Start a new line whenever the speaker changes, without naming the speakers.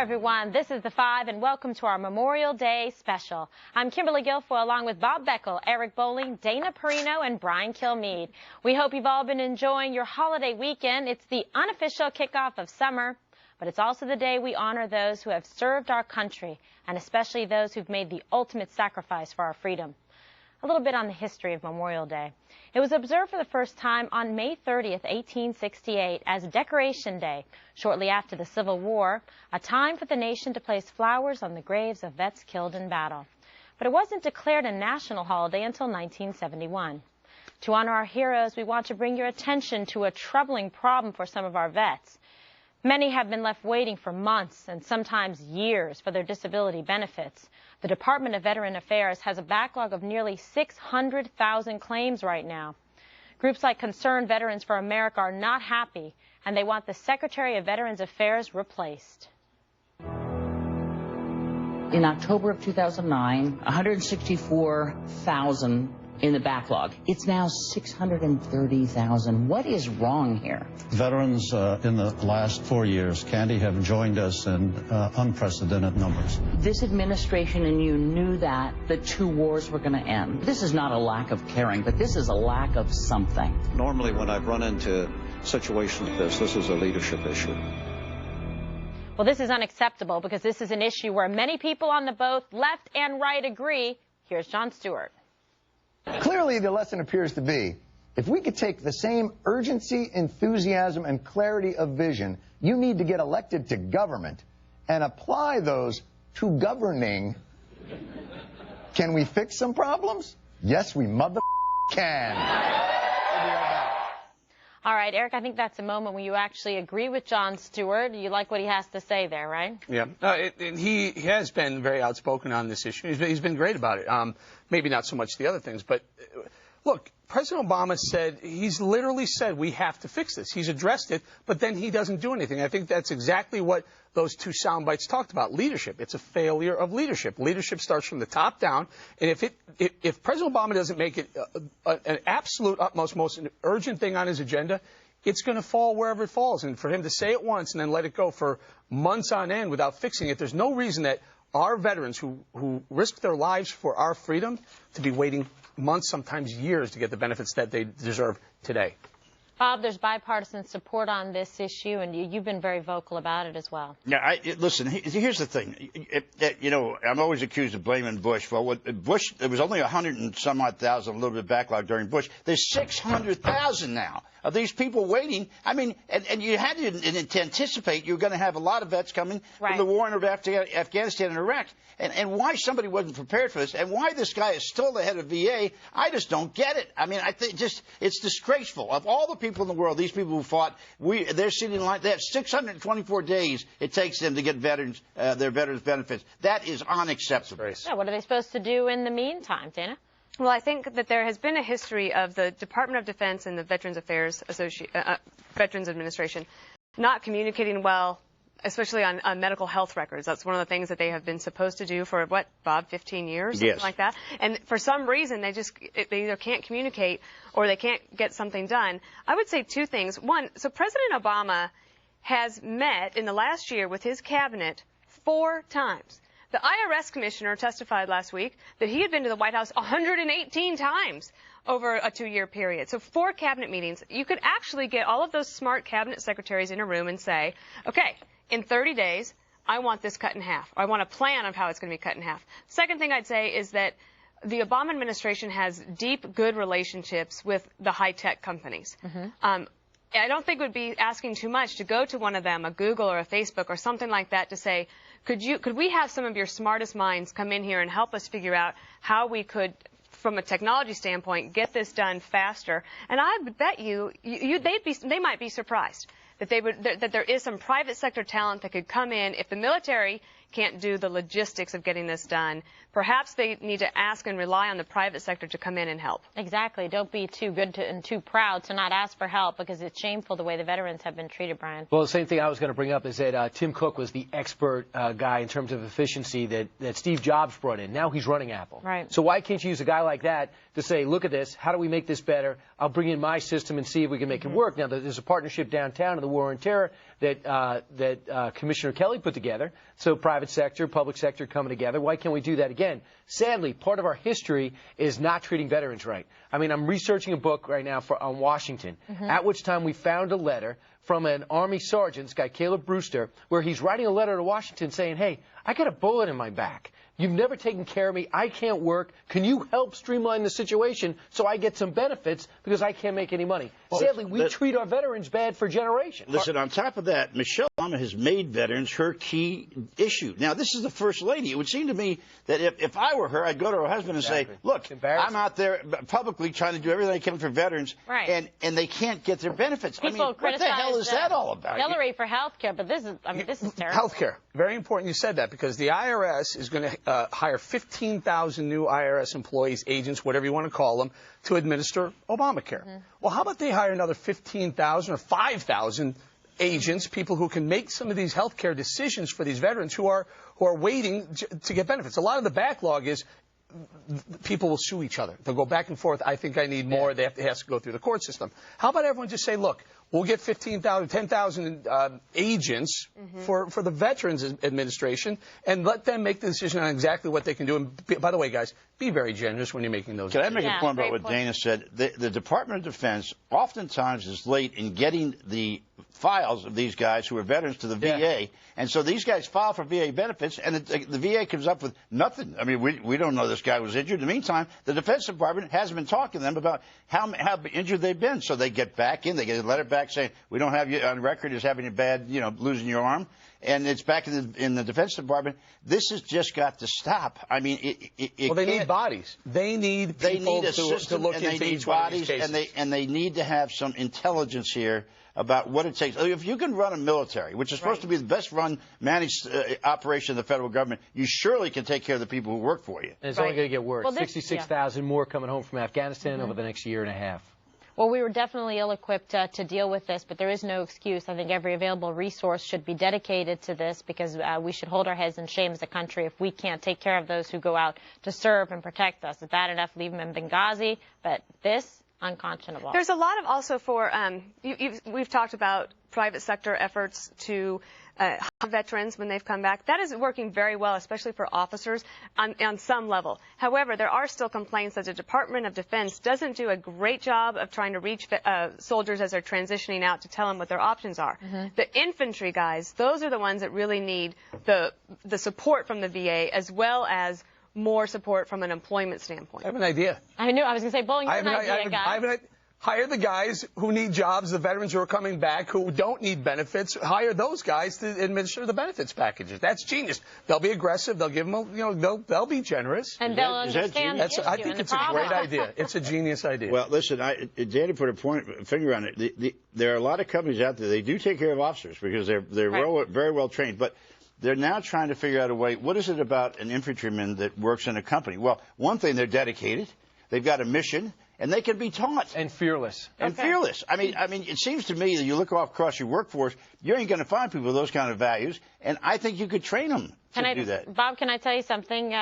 everyone. This is The Five, and welcome to our Memorial Day special. I'm Kimberly Guilfoyle, along with Bob Beckel, Eric Bowling, Dana Perino, and Brian Kilmeade. We hope you've all been enjoying your holiday weekend. It's the unofficial kickoff of summer, but it's also the day we honor those who have served our country, and especially those who've made the ultimate sacrifice for our freedom. A little bit on the history of Memorial Day. It was observed for the first time on May 30th, 1868 as Decoration Day, shortly after the Civil War, a time for the nation to place flowers on the graves of vets killed in battle. But it wasn't declared a national holiday until 1971. To honor our heroes, we want to bring your attention to a troubling problem for some of our vets. Many have been left waiting for months and sometimes years for their disability benefits. The Department of Veteran Affairs has a backlog of nearly 600,000 claims right now. Groups like Concerned Veterans for America are not happy, and they want the Secretary of Veterans Affairs replaced.
In October of 2009, 164,000 in the backlog. It's now 630,000. What is wrong here?
Veterans in the last 4 years, Candy, have joined us in unprecedented numbers.
This administration and you knew that the two wars were going to end. This is not a lack of caring, but this is a lack of something.
Normally when I've run into situations like this is a leadership issue.
Well, this is unacceptable because this is an issue where many people on the both left and right agree. Here's Jon Stewart.
Clearly, the lesson appears to be, if we could take the same urgency, enthusiasm, and clarity of vision you need to get elected to government and apply those to governing, can we fix some problems? Yes, we mother can.
All right, Eric, I think that's a moment when you actually agree with Jon Stewart. You like what he has to say there, right?
Yeah. He has been very outspoken on this issue. He's been great about it. Maybe not so much the other things, but look, President Obama said, he's literally said we have to fix this. He's addressed it, but then he doesn't do anything. I think that's exactly what those two sound bites talked about. Leadership. It's a failure of leadership. Leadership starts from the top down, and if President Obama doesn't make it an absolute utmost, most urgent thing on his agenda, it's going to fall wherever it falls. And for him to say it once and then let it go for months on end without fixing it, there's no reason that our veterans who risk their lives for our freedom to be waiting months, sometimes years, to get the benefits that they deserve today.
Bob, there's bipartisan support on this issue, and you've been very vocal about it as well.
Yeah, listen, here's the thing. I'm always accused of blaming Bush. Well, Bush, there was only 100 and some odd thousand, a little bit of backlog during Bush. There's 600,000 now of these people waiting. I mean, and you had to anticipate you were going to have a lot of vets coming from the war in Afghanistan and Iraq. And why somebody wasn't prepared for this, and why this guy is still the head of VA, I just don't get it. I mean, I think it's disgraceful. Of all the people in the world, these people who fought, they're sitting in line. They have 624 days it takes them to get veterans their veterans benefits. That is unacceptable.
Yeah, what are they supposed to do in the meantime, Dana?
Well, I think that there has been a history of the Department of Defense and the Veterans Affairs Veterans Administration not communicating well, especially on medical health records. That's one of the things that they have been supposed to do for, what, Bob, 15 years? Something like that. And for some reason, they either can't communicate or they can't get something done. I would say two things. One, so President Obama has met in the last year with his cabinet 4 times. The IRS commissioner testified last week that he had been to the White House 118 times over a 2-year period. So 4 cabinet meetings. You could actually get all of those smart cabinet secretaries in a room and say, okay, in 30 days, I want this cut in half. I want a plan of how it's going to be cut in half. Second thing I'd say is that the Obama administration has deep, good relationships with the high-tech companies. I don't think it would be asking too much to go to one of them, a Google or a Facebook or something like that, to say, could we have some of your smartest minds come in here and help us figure out how we could, from a technology standpoint, get this done faster? And I would bet they might be surprised that there is some private sector talent that could come in if the military can't do the logistics of getting this done. Perhaps they need to ask and rely on the private sector to come in and help.
Exactly. Don't be too good and too proud to not ask for help, because it's shameful the way the veterans have been treated, Brian.
Well, the same thing I was going to bring up is that Tim Cook was the expert guy in terms of efficiency that Steve Jobs brought in. Now he's running Apple.
Right.
So why can't you use a guy like that to say, look at this, how do we make this better? I'll bring in my system and see if we can make it work. Now, there's a partnership downtown in the war on terror that Commissioner Kelly put together. So private sector, public sector coming together. Why can't we do that again? Sadly, part of our history is not treating veterans right. I mean, I'm researching a book right now on Washington, at which time we found a letter from an Army sergeant, this guy Caleb Brewster, where he's writing a letter to Washington saying, hey, I got a bullet in my back. You've never taken care of me. I can't work. Can you help streamline the situation so I get some benefits because I can't make any money? Well, sadly, we treat our veterans bad for generations.
Listen, on top of that, Michelle Obama has made veterans her key issue. Now, this is the First Lady. It would seem to me that if I were her, I'd go to her husband and say, look, I'm out there publicly trying to do everything I can for veterans, and they can't get their benefits.
People
I mean, what the hell is that all about?
Hillary for health care, but this is terrible.
Health care. Very important you said that, because the IRS is going to hire 15,000 new IRS employees, agents, whatever you want to call them, to administer Obamacare. Well, how about they hire another 15,000 or 5,000 agents, people who can make some of these health care decisions for these veterans who are waiting to get benefits. A lot of the backlog is people will sue each other. They'll go back and forth. I think I need more. They have to go through the court system. How about everyone just say, look, we'll get 15,000, 10,000 agents for the Veterans Administration, and let them make the decision on exactly what they can do. And by the way, guys, be very generous when you're making those decisions.
Can I make a point about what Dana said? The Department of Defense oftentimes is late in getting the files of these guys who are veterans to the VA, and so these guys file for VA benefits, and the VA comes up with nothing. I mean, we don't know this guy was injured. In the meantime, the Defense Department hasn't been talking to them about how injured they've been, so they get back in, they get a letter back saying, we don't have you on record as having a bad, losing your arm, and it's back in the Defense Department. This has just got to stop. I mean,
well, they need bodies. They need people to look into each one of these cases.
And they need to have some intelligence here about what it takes. If you can run a military, which is supposed to be the best run, managed operation of the federal government, you surely can take care of the people who work for you.
And it's only going to get worse. Well, 66,000 more coming home from Afghanistan over the next year and a half.
Well, we were definitely ill-equipped to deal with this, but there is no excuse. I think every available resource should be dedicated to this, because we should hold our heads in shame as a country if we can't take care of those who go out to serve and protect us. It's bad enough leave them in Benghazi, but this, unconscionable.
There's a lot of also for, we've talked about private sector efforts to veterans when they've come back. That is working very well, especially for officers on some level. However, there are still complaints that the Department of Defense doesn't do a great job of trying to reach soldiers as they're transitioning out to tell them what their options are. The infantry guys, those are the ones that really need the support from the VA, as well as more support from an employment standpoint.
I have an idea.
I knew. I was going to say, Bowling, you're an idea guy.
Hire the guys who need jobs, the veterans who are coming back who don't need benefits. Hire those guys to administer the benefits packages. That's genius. They'll be aggressive. They'll give them, they'll be generous.
And they'll understand the issue.
I think it's a great idea. It's a genius idea.
Well, listen, Danny put a finger on it. There are a lot of companies out there. They do take care of officers because they're very well trained, but they're now trying to figure out a way. What is it about an infantryman that works in a company? Well, one thing, they're dedicated. They've got a mission. And they can be taught.
And fearless.
And fearless. I mean, it seems to me that you look across your workforce, you ain't going to find people with those kind of values. And I think you could train them to do that.
Bob, can I tell you something?